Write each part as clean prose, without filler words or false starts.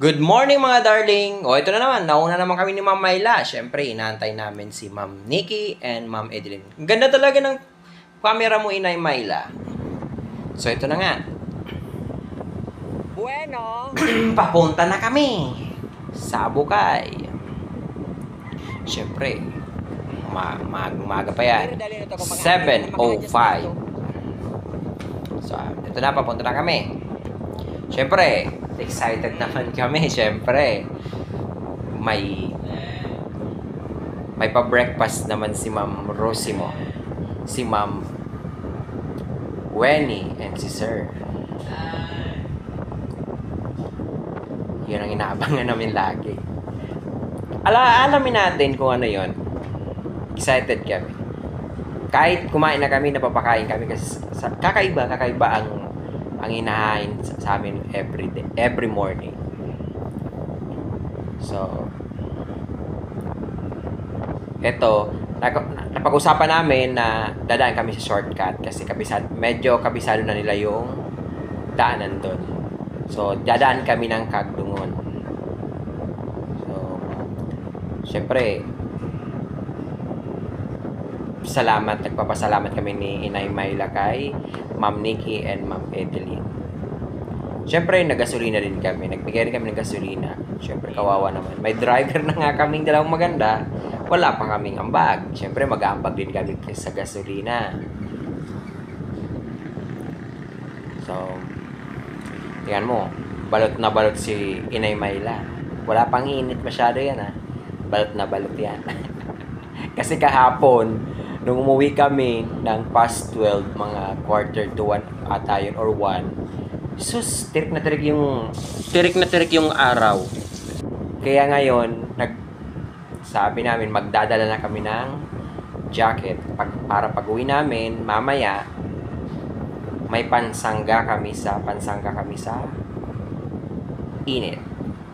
Good morning mga darling! O ito na naman, nauna naman kami ni Ma'am Myla. Siyempre, inaantay namin si Ma'am Nikki and Ma'am Edeline. Ang ganda talaga ng camera mo, Inay Myla. So ito na nga. Bueno. Papunta na kami sa Bukay. Siyempre, umaga pa yan. 7:05. So, ito na, papunta na kami. Siyempre, excited naman kami, siyempre. May pa-breakfast naman si Ma'am Rosimo, si Ma'am Wenny, and si Sir. Yun ang inaabangan namin lagi. Alamin natin kung ano yon. Excited kami. Kahit kumain na kami, napapakain kami kasi kakaiba ang inahain sa amin every morning. So, eto, napag-usapan namin na dadaan kami sa shortcut kasi medyo kabisado na nila yung daanan doon. So, dadaan kami ng Kagdungon. So, syempre, nagpapasalamat kami ni Inay Myla kay Ma'am Nikki and Ma'am Edeline. Siyempre, nagasolina din kami. Nagbigay rin kami ng gasolina. Siyempre, kawawa naman. May driver na nga kaming dalawang maganda. Wala pa kaming ambag. Siyempre, mag-aambag din kami sa gasolina. So, tingnan mo. Balot na balot si Inay Myla. Wala pang init masyado yan, ha. Balot na balot yan. Kasi kahapon, nung umuwi kami ng past 12, mga quarter to 1 ata yun, or 1, sus, tirik na tirik yung araw. Kaya ngayon, sabi namin, magdadala na kami ng jacket para pag-uwi namin, mamaya, may pansangga kami sa init.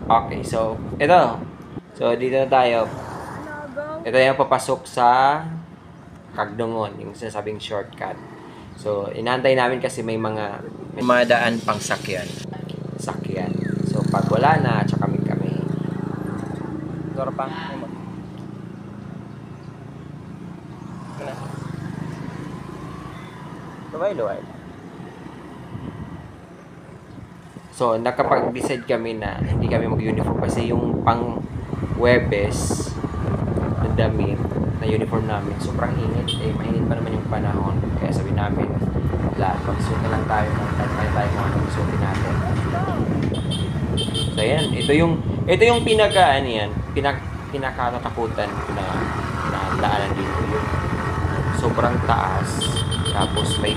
Okay, so, ito. So, dito na tayo. Ito yung papasok sa Kagdungon, yung sinasabing shortcut. So, inaantay namin kasi may mga daan pang sakyan. So, pag wala na, tsaka kami. Dora pa. Luway. So, nakapag-decide kami na hindi kami mag-uniform kasi yung pang Webes na damit na uniform namin, sobrang init. Mainit pa naman yung panahon. Kaya sabi namin, magsuot na lang tayo tayo kung anong suotin natin. So, yan. Ito yung pinaka-natakutan ko na daanan dito. Yung sobrang taas. Tapos, may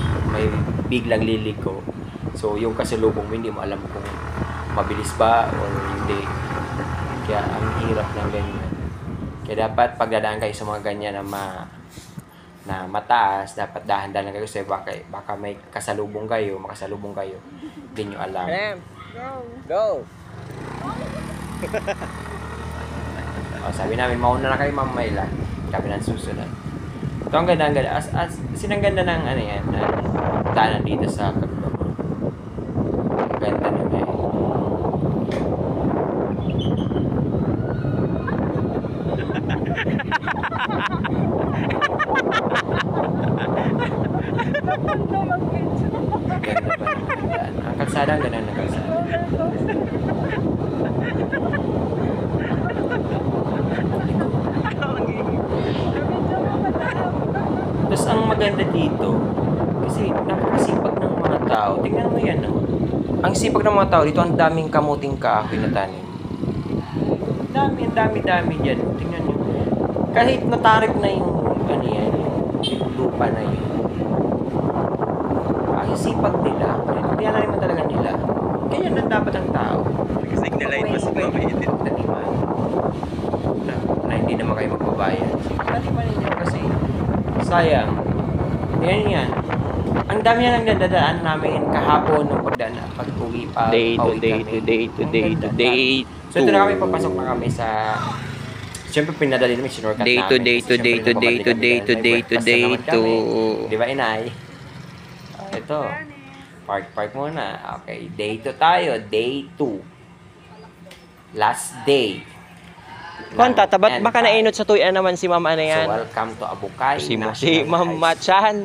biglang liliko. So, yung kasalubong mo, hindi mo alam kung mabilis ba or hindi. Kaya, ang hirap ng ganyan. Kaya dapat pagdadaan kayo sa mga ganyan na mataas, dapat dahan-dahan kayo kasi baka may makasalubong kayo, hindi nyo alam. Go! Sabi namin, mauna na kayo, Ma'am Myla. Kami nang susunod. Ito ang ganda. Sinangganda ng ng daanan dito sa Kagdungon. Ang ganda na nga. Ganda pa ng daan. Ang kalsada, ang ganda ng kalsada. Tapos ang maganda dito, kasi napakasipag ng mga tao. Tingnan mo yan, no? Ang sipag ng mga tao dito, ang daming kamuting kahoy na tanim. Ang dami dyan. Tingnan nyo. Kahit natarik na yung yung lupa na yun. Ang sipag nila, kaya naman talaga nila. Kaya na dapat ang tao. Signalite pa si Mama Edith. Taniman. Na hindi naman kayo magbabayad. Taniman ninyo kasi sayang. Yan. Ang dami na lang nadadaan namin kahapon nung pag-uwi pa. Day So ito na kami, papasok na kami sa... Siyempre pinadali namin, sinorkat namin. Day to. Di ba, Inay? Ito. Park muna. Okay, day 2 tayo. Day 2. last day. Kwanta, tabat ng baka NCAP. nainot sa tuyan naman si Ma'am ano So, yan. welcome to Abukay Si National Ma'am High School. Machan.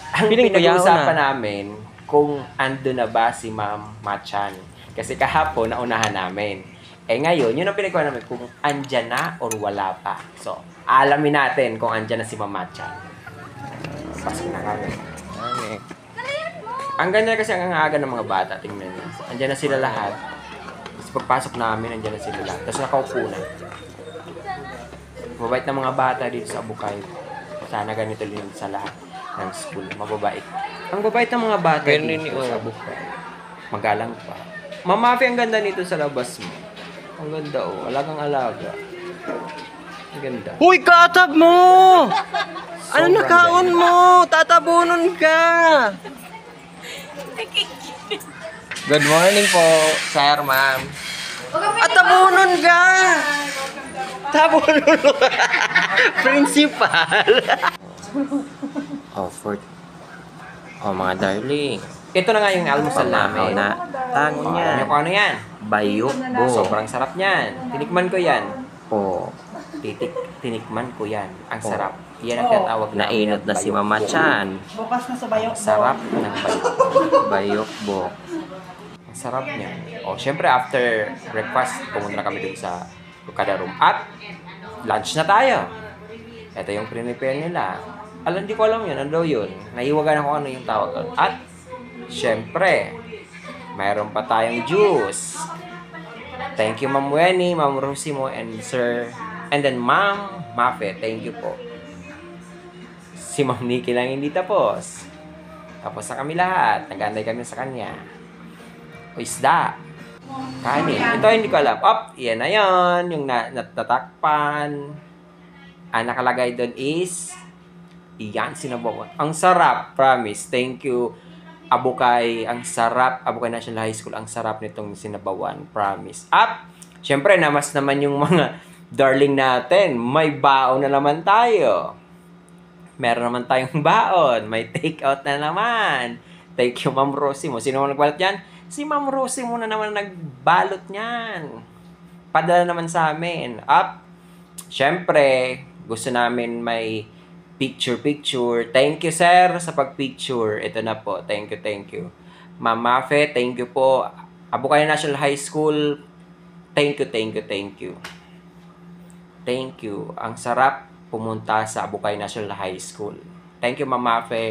Ang Feeling ko yaw pinag-uusapan na. namin kung ando na ba si Ma'am Machan. Kasi kahapon, naunahan namin. Ngayon, yun ang pinagawa namin kung andyan na or wala pa. So, alamin natin kung andyan na si Ma'am Machan. Pasok na kami. Okay. Ang ganda kasi ang aga ng mga bata. Tingnan niyo. Andyan na sila lahat. Tapos pagpasok namin, andyan na sila lahat. Tapos nakaupo na. Mabait na mga bata dito sa Abukay. Sana ganito din sa lahat ng school. Mababait. Ang babait ng mga bata Pero dito nini- sa Abukay. Magalang pa. Mamafi, ang ganda nito sa labas mo. Ang ganda oh. Alagang alaga. Ang ganda. Huy, katab mo! Ano Sobrang nakaon ganda. mo? Tatabunon ka! Good morning po, sir, ma'am. At tabunon ka! Tabunon ka! Principal! Mga darling. Ito na nga yung almusal namin. Tango Alam niya. niyo kung ano yan? Bayok bo. Sobrang sarap niyan. Tinikman ko yan. Tinikman ko yan. Ang sarap. Yan ang tinatawag na Nainot na si Mama Chan. Bukas na sa bayok. Sarap ng bayok. Bayok bo. Ang sarap niya. Syempre after breakfast, pumunta na kami dun sa Lukada Room. At lunch na tayo. Ito yung prepare nila. Hindi ko alam yun. Ano daw yun? Naiwagan ako ano yung tawag doon. At syempre, mayroon pa tayong juice. Thank you, Ma'am Wenny, Ma'am Rosimo, and Sir. And then, Ma'am Mafe. Thank you po. Si Ma'am Nikki lang hindi tapos. Tapos na kami lahat. Nag-antay kami sa kanya. O isda. Kanin. Ito hindi ko alam. Yan na yun. Yung natatakpan. Ang nakalagay doon is iyan, sinabawan. Ang sarap, promise. Thank you, Abukay. Ang sarap. Abukay National High School. Ang sarap nitong sinabawan. Promise. Syempre, namas naman yung mga darling natin. May baon na naman tayo. Meron naman tayong baon. May take out na naman. Thank you, Ma'am Rosie mo. Sino mo nagbalot yan? Si Ma'am Rosie mo na naman nagbalot niyan. Padala naman sa amin. Syempre, gusto namin may picture. Thank you, sir, sa pag-picture. Ito na po. Thank you. Ma'am Mafe, thank you po. Abukay National High School, thank you. Thank you. Ang sarap pumunta sa Abukay National High School. Thank you, Ma'am Mafe.